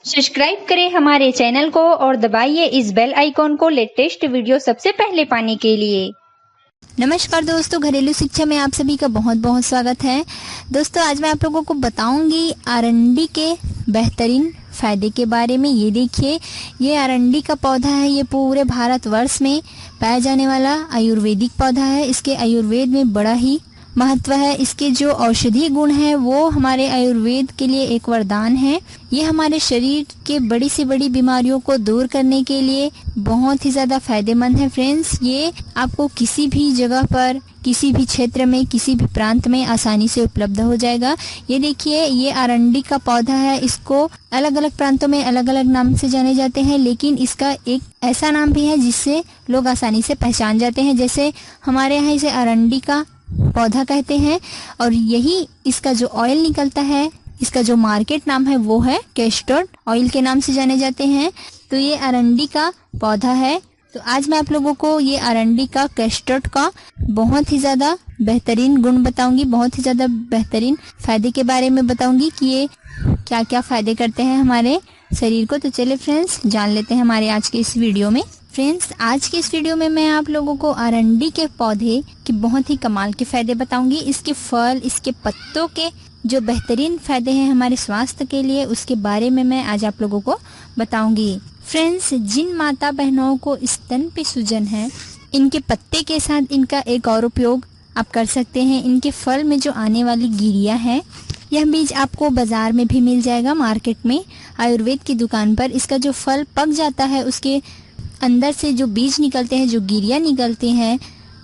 Subscribe करें हमारे channel को और दबाइए इस बेल आइकॉन को लेटेस्ट वीडियो सबसे पहले पाने के लिए। नमस्कार दोस्तों, घरेलू शिक्षा में आप सभी का बहुत बहुत स्वागत है। दोस्तों, आज मैं आप लोगों को बताऊंगी अरंडी के बेहतरीन फायदे के बारे में। ये देखिए, ये अरंडी का पौधा है। ये पूरे भारतवर्ष में पाया जाने वाला आयुर्वेदिक पौधा है। इसके आयुर्वेद में बड़ा ही महत्व है। इसके जो औषधीय गुण है वो हमारे आयुर्वेद के लिए एक वरदान है। ये हमारे शरीर के बड़ी से बड़ी बीमारियों को दूर करने के लिए बहुत ही ज्यादा फायदेमंद है। फ्रेंड्स, ये आपको किसी भी जगह पर, किसी भी क्षेत्र में, किसी भी प्रांत में आसानी से उपलब्ध हो जाएगा। ये देखिए, ये अरंडी का पौधा है। इसको अलग अलग प्रांतों में अलग अलग नाम से जाने जाते हैं, लेकिन इसका एक ऐसा नाम भी है जिससे लोग आसानी से पहचान जाते हैं। जैसे हमारे यहाँ इसे अरंडी का पौधा कहते हैं, और यही इसका जो ऑयल निकलता है, इसका जो मार्केट नाम है वो है कैस्टर ऑयल के नाम से जाने जाते हैं। तो ये अरंडी का पौधा है। तो आज मैं आप लोगों को ये अरंडी का कैस्टर का बहुत ही ज्यादा बेहतरीन गुण बताऊंगी, बहुत ही ज्यादा बेहतरीन फायदे के बारे में बताऊंगी कि ये क्या क्या फायदे करते हैं हमारे शरीर को। तो चलिए फ्रेंड्स, जान लेते हैं हमारे आज के इस वीडियो में। फ्रेंड्स, आज के इस वीडियो में मैं आप लोगों को अरंडी के पौधे के बहुत ही कमाल के फायदे बताऊंगी। इसके फल, इसके पत्तों के जो बेहतरीन फायदे हैं हमारे स्वास्थ्य के लिए, उसके बारे में मैं आज आप लोगों को बताऊंगी। फ्रेंड्स, जिन माता बहनों को स्तन पे सूजन है, इनके पत्ते के साथ इनका एक और उपयोग आप कर सकते हैं। इनके फल में जो आने वाली गिरिया है, यह बीज आपको बाजार में भी मिल जाएगा, मार्केट में, आयुर्वेद की दुकान पर। इसका जो फल पक जाता है, उसके अंदर से जो बीज निकलते हैं, जो गिरिया निकलते हैं,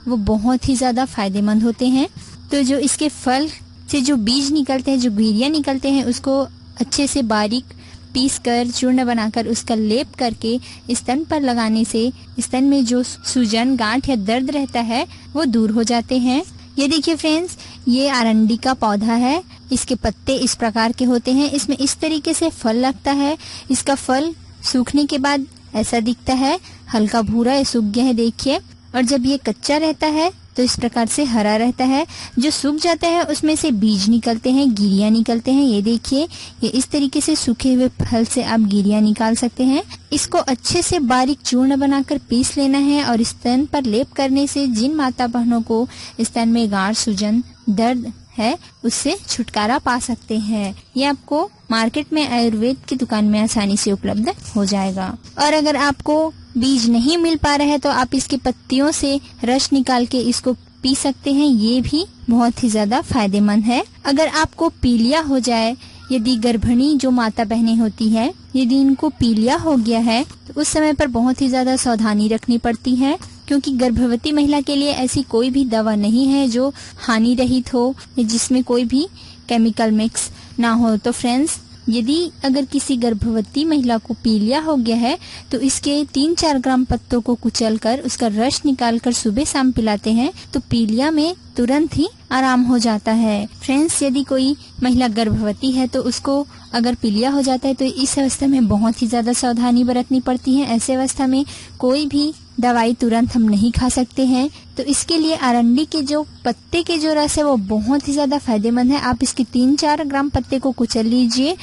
वो बहुत ही ज़्यादा फायदेमंद होते हैं। तो जो इसके फल से जो बीज निकलते हैं, जो गिरिया निकलते हैं, उसको अच्छे से बारीक पीस कर, चूर्ण बनाकर, उसका लेप करके स्तन पर लगाने से स्तन में जो सूजन, गांठ या दर्द रहता है वो दूर हो जाते हैं। ये देखिए फ्रेंड्स, ये अरंडी का पौधा है। इसके पत्ते इस प्रकार के होते हैं। इसमें इस तरीके से फल लगता है। इसका फल सूखने के बाद ऐसा दिखता है, हल्का भूरा, ये सूख गया है देखिए। और जब ये कच्चा रहता है तो इस प्रकार से हरा रहता है। जो सूख जाता है उसमें से बीज निकलते हैं, गिरिया निकलते हैं। ये देखिए, ये इस तरीके से सूखे हुए फल से आप गिरिया निकाल सकते हैं। इसको अच्छे से बारीक चूर्ण बनाकर पीस लेना है और स्तन पर लेप करने से जिन माता बहनों को स्तन में गाढ़, सूजन, दर्द है, उससे छुटकारा पा सकते हैं। ये आपको मार्केट में, आयुर्वेद की दुकान में आसानी से उपलब्ध हो जाएगा। और अगर आपको बीज नहीं मिल पा रहा है तो आप इसकी पत्तियों से रस निकाल के इसको पी सकते हैं। ये भी बहुत ही ज्यादा फायदेमंद है। अगर आपको पीलिया हो जाए, यदि गर्भिणी जो माता बहनें होती है, यदि इनको पीलिया हो गया है, तो उस समय पर बहुत ही ज्यादा सावधानी रखनी पड़ती है, क्योंकि गर्भवती महिला के लिए ऐसी कोई भी दवा नहीं है जो हानि रहित हो, जिसमें कोई भी केमिकल मिक्स ना हो। तो फ्रेंड्स, यदि अगर किसी गर्भवती महिला को पीलिया हो गया है तो इसके 3-4 ग्राम पत्तों को कुचलकर उसका रस निकालकर सुबह शाम पिलाते हैं तो पीलिया में तुरंत ही आराम हो जाता है। फ्रेंड्स, यदि कोई महिला गर्भवती है तो उसको अगर पीलिया हो जाता है तो इस अवस्था में बहुत ही ज्यादा सावधानी बरतनी पड़ती है। ऐसे अवस्था में कोई भी दवाई तुरंत हम नहीं खा सकते हैं। तो इसके लिए अरंडी के जो पत्ते के जो रस है वो बहुत ही ज्यादा फायदेमंद है। आप इसके 3-4 ग्राम पत्ते को कुचल लीजिए,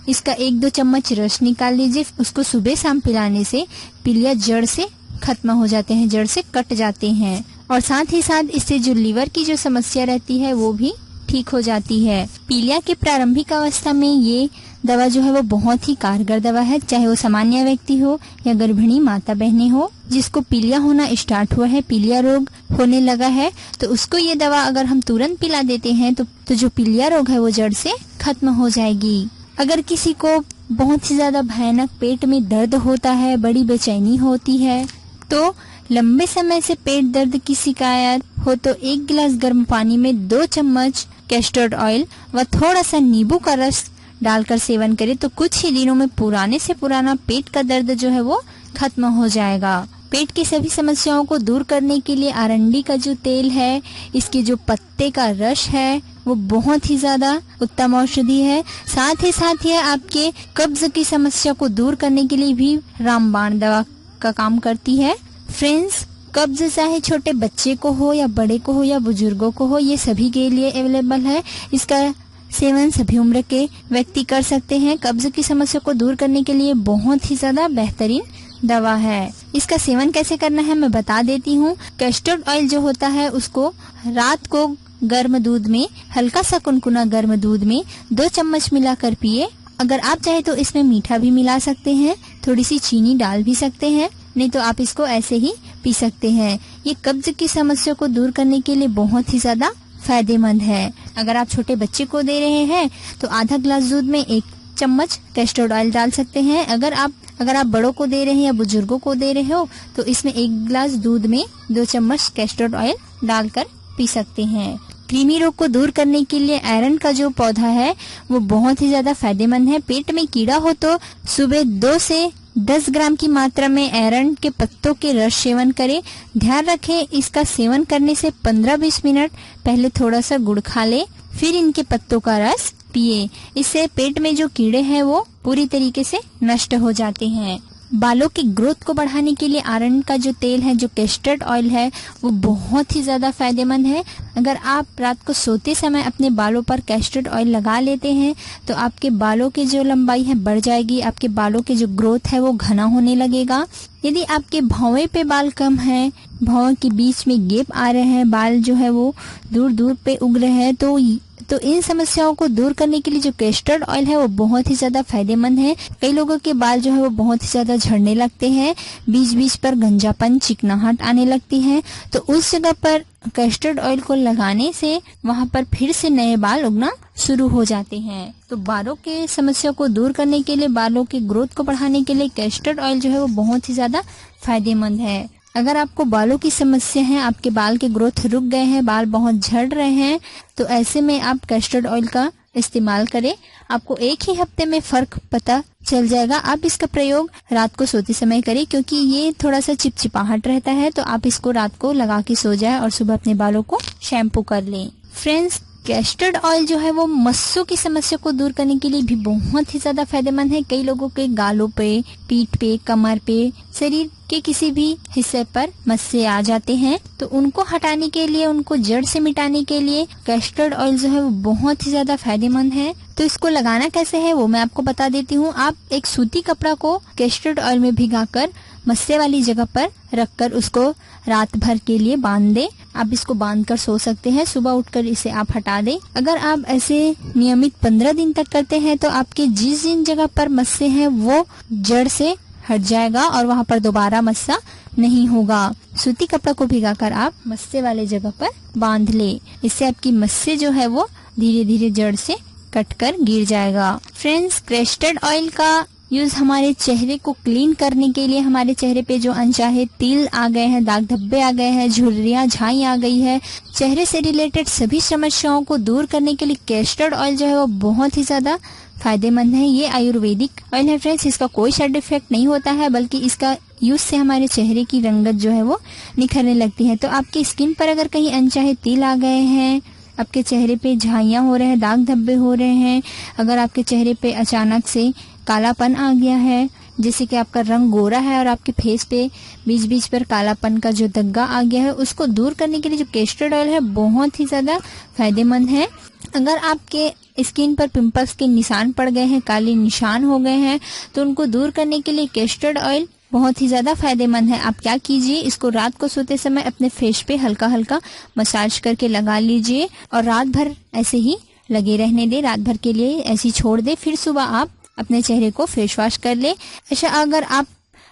इसका 1-2 चम्मच रस निकाल लीजिए। उसको सुबह शाम पिलाने से पीलिया जड़ से खत्म हो जाते हैं, जड़ से कट जाते हैं। और साथ ही साथ इससे जो लीवर की जो समस्या रहती है वो भी ठीक हो जाती है। पीलिया के प्रारंभिक अवस्था में ये दवा जो है वो बहुत ही कारगर दवा है, चाहे वो सामान्य व्यक्ति हो या गर्भिणी माता बहनें हो जिसको पीलिया होना स्टार्ट हुआ है, पीलिया रोग होने लगा है, तो उसको ये दवा अगर हम तुरंत पिला देते हैं तो जो पीलिया रोग है वो जड़ से खत्म हो जाएगी। अगर किसी को बहुत ही ज्यादा भयानक पेट में दर्द होता है, बड़ी बेचैनी होती है, तो लंबे समय से पेट दर्द की शिकायत हो तो 1 गिलास गर्म पानी में 2 चम्मच कैस्टर ऑयल व थोड़ा सा नींबू का रस डालकर सेवन करें तो कुछ ही दिनों में पुराने से पुराना पेट का दर्द जो है वो खत्म हो जाएगा। पेट की सभी समस्याओं को दूर करने के लिए अरंडी का जो तेल है, इसके जो पत्ते का रस है, वो बहुत ही ज्यादा उत्तम औषधि है। साथ ही साथ ये आपके कब्ज की समस्या को दूर करने के लिए भी रामबाण दवा का काम करती है। फ्रेंड्स, कब्ज चाहे छोटे बच्चे को हो या बड़े को हो या बुजुर्गों को हो, ये सभी के लिए अवेलेबल है। इसका सेवन सभी उम्र के व्यक्ति कर सकते हैं। कब्ज की समस्या को दूर करने के लिए बहुत ही ज्यादा बेहतरीन दवा है। इसका सेवन कैसे करना है मैं बता देती हूँ। कैस्टर ऑयल जो होता है उसको रात को गर्म दूध में, हल्का सा कुनकुना गर्म दूध में 2 चम्मच मिलाकर पिए। अगर आप चाहे तो इसमें मीठा भी मिला सकते हैं, थोड़ी सी चीनी डाल भी सकते हैं, नहीं तो आप इसको ऐसे ही पी सकते हैं। ये कब्ज की समस्या को दूर करने के लिए बहुत ही ज्यादा फायदेमंद है। अगर आप छोटे बच्चे को दे रहे हैं तो आधा ग्लास दूध में 1 चम्मच कैस्टर ऑयल डाल सकते हैं। अगर आप बड़ों को दे रहे हैं या बुजुर्गों को दे रहे हो तो इसमें 1 ग्लास दूध में 2 चम्मच कैस्टर ऑयल डालकर पी सकते हैं। कृमि रोग को दूर करने के लिए आयरन का जो पौधा है वो बहुत ही ज्यादा फायदेमंद है। पेट में कीड़ा हो तो सुबह 2 से 10 ग्राम की मात्रा में आयरन के पत्तों के रस सेवन करें। ध्यान रखें, इसका सेवन करने से 15-20 मिनट पहले थोड़ा सा गुड़ खा ले, फिर इनके पत्तों का रस पिए। इससे पेट में जो कीड़े हैं वो पूरी तरीके से नष्ट हो जाते हैं। बालों की ग्रोथ को बढ़ाने के लिए आयरन का जो तेल है, जो कैस्टर ऑयल है, वो बहुत ही ज्यादा फायदेमंद है। अगर आप रात को सोते समय अपने बालों पर कैस्टर ऑयल लगा लेते हैं तो आपके बालों की जो लंबाई है बढ़ जाएगी, आपके बालों की जो ग्रोथ है वो घना होने लगेगा। यदि आपके भौवे पे बाल कम है, भौवे के बीच में गैप आ रहे हैं, बाल जो है वो दूर दूर पे उग रहे हैं, तो इन समस्याओं को दूर करने के लिए जो कैस्टर ऑयल है वो बहुत ही ज्यादा फायदेमंद है। कई लोगों के बाल जो है वो बहुत ही ज्यादा झड़ने लगते हैं, बीच बीच पर गंजापन, चिकनाहट आने लगती है, तो उस जगह पर कैस्टर ऑयल को लगाने से वहां पर फिर से नए बाल उगना शुरू हो जाते हैं। तो बालों के समस्या को दूर करने के लिए, बालों की ग्रोथ को बढ़ाने के लिए कैस्टर ऑयल जो है वो बहुत ही ज्यादा फायदेमंद है। अगर आपको बालों की समस्या है, आपके बाल के ग्रोथ रुक गए हैं, बाल बहुत झड़ रहे हैं, तो ऐसे में आप कैस्टर ऑयल का इस्तेमाल करें। आपको एक ही हफ्ते में फर्क पता चल जाएगा। आप इसका प्रयोग रात को सोते समय करें, क्योंकि ये थोड़ा सा चिपचिपाहट रहता है, तो आप इसको रात को लगा के सो जाए और सुबह अपने बालों को शैम्पू कर लें। फ्रेंड्स, कैस्टर ऑयल जो है वो मस्सों की समस्या को दूर करने के लिए भी बहुत ही ज्यादा फायदेमंद है। कई लोगों के गालों पे, पीठ पे, कमर पे, शरीर के किसी भी हिस्से पर मस्से आ जाते हैं, तो उनको हटाने के लिए, उनको जड़ से मिटाने के लिए कैस्टर ऑयल जो है वो बहुत ही ज्यादा फायदेमंद है। तो इसको लगाना कैसे है वो मैं आपको बता देती हूँ। आप एक सूती कपड़ा को कैस्टर ऑयल में भिगाकर मस्से वाली जगह पर रखकर उसको रात भर के लिए बांध दे। आप इसको बांध कर सो सकते हैं, सुबह उठकर इसे आप हटा दें। अगर आप ऐसे नियमित 15 दिन तक करते हैं तो आपके जिन जगह पर मस्से हैं वो जड़ से हट जाएगा और वहां पर दोबारा मस्सा नहीं होगा। सूती कपड़ा को भिगाकर आप मस्से वाले जगह पर बांध ले, इससे आपकी मस्से जो है वो धीरे धीरे जड़ से कटकर गिर जाएगा। फ्रेंड्स, कैस्टर ऑयल का यूज हमारे चेहरे को क्लीन करने के लिए, हमारे चेहरे पे जो अनचाहे तिल आ गए हैं, दाग धब्बे आ गए हैं, झुर्रियां, झाई आ गई है, चेहरे से रिलेटेड सभी समस्याओं को दूर करने के लिए कैस्टर ऑयल जो है वो बहुत ही ज्यादा फायदेमंद है। ये आयुर्वेदिक ऑयल है फ्रेंड्स, इसका कोई साइड इफेक्ट नहीं होता है, बल्कि इसका यूज से हमारे चेहरे की रंगत जो है वो निखरने लगती है। तो आपकी स्किन पर अगर कहीं अनचाहे तिल आ गए हैं, आपके चेहरे पे झाइयां हो रहे हैं, दाग धब्बे हो रहे हैं, अगर आपके चेहरे पे अचानक से कालापन आ गया है, जैसे कि आपका रंग गोरा है और आपके फेस पे बीच बीच पर कालापन का जो दग्गा आ गया है, उसको दूर करने के लिए जो कैस्टर ऑयल है बहुत ही ज्यादा फायदेमंद है। अगर आपके स्किन पर पिंपल्स के निशान पड़ गए हैं, काले निशान हो गए हैं, तो उनको दूर करने के लिए कैस्टर ऑयल बहुत ही ज्यादा फायदेमंद है। आप क्या कीजिए, इसको रात को सोते समय अपने फेस पे हल्का हल्का मसाज करके लगा लीजिए और रात भर ऐसे ही लगे रहने दे, रात भर के लिए ऐसी छोड़ दे, फिर सुबह आप अपने चेहरे को फेस वॉश कर ले। ऐसा अगर आप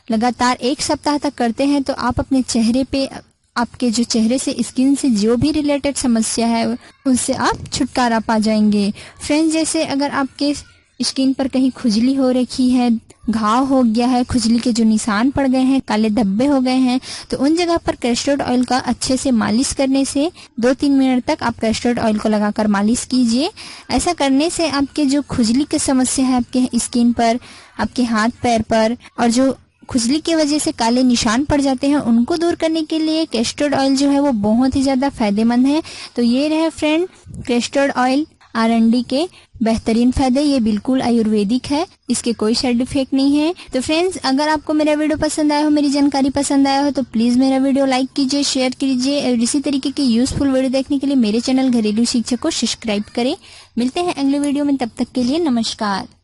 लगातार 1 सप्ताह तक करते हैं तो आप अपने चेहरे पे, आपके जो चेहरे से, स्किन से जो भी रिलेटेड समस्या है उनसे आप छुटकारा पा जाएंगे। फ्रेंड्स, जैसे अगर आपके स्किन पर कहीं खुजली हो रखी है, घाव हो गया है, खुजली के जो निशान पड़ गए हैं, काले धब्बे हो गए हैं, तो उन जगह पर कैस्टर ऑयल का अच्छे से मालिश करने से 2-3 मिनट तक आप कैस्टर ऑयल को लगाकर मालिश कीजिए। ऐसा करने से आपके जो खुजली की समस्या है आपके स्किन पर, आपके हाथ पैर पर, और जो खुजली की वजह से काले निशान पड़ जाते हैं, उनको दूर करने के लिए कैस्टर ऑयल जो है वो बहुत ही ज्यादा फायदेमंद है। तो ये रहे फ्रेंड कैस्टर ऑयल। आरंडी के बेहतरीन फायदे, ये बिल्कुल आयुर्वेदिक है, इसके कोई साइड इफेक्ट नहीं है। तो फ्रेंड्स, अगर आपको मेरा वीडियो पसंद आया हो, मेरी जानकारी पसंद आया हो, तो प्लीज मेरा वीडियो लाइक कीजिए, शेयर कीजिए और इसी तरीके की यूजफुल वीडियो देखने के लिए मेरे चैनल घरेलू शिक्षा को सब्सक्राइब करें। मिलते हैं अगले वीडियो में, तब तक के लिए नमस्कार।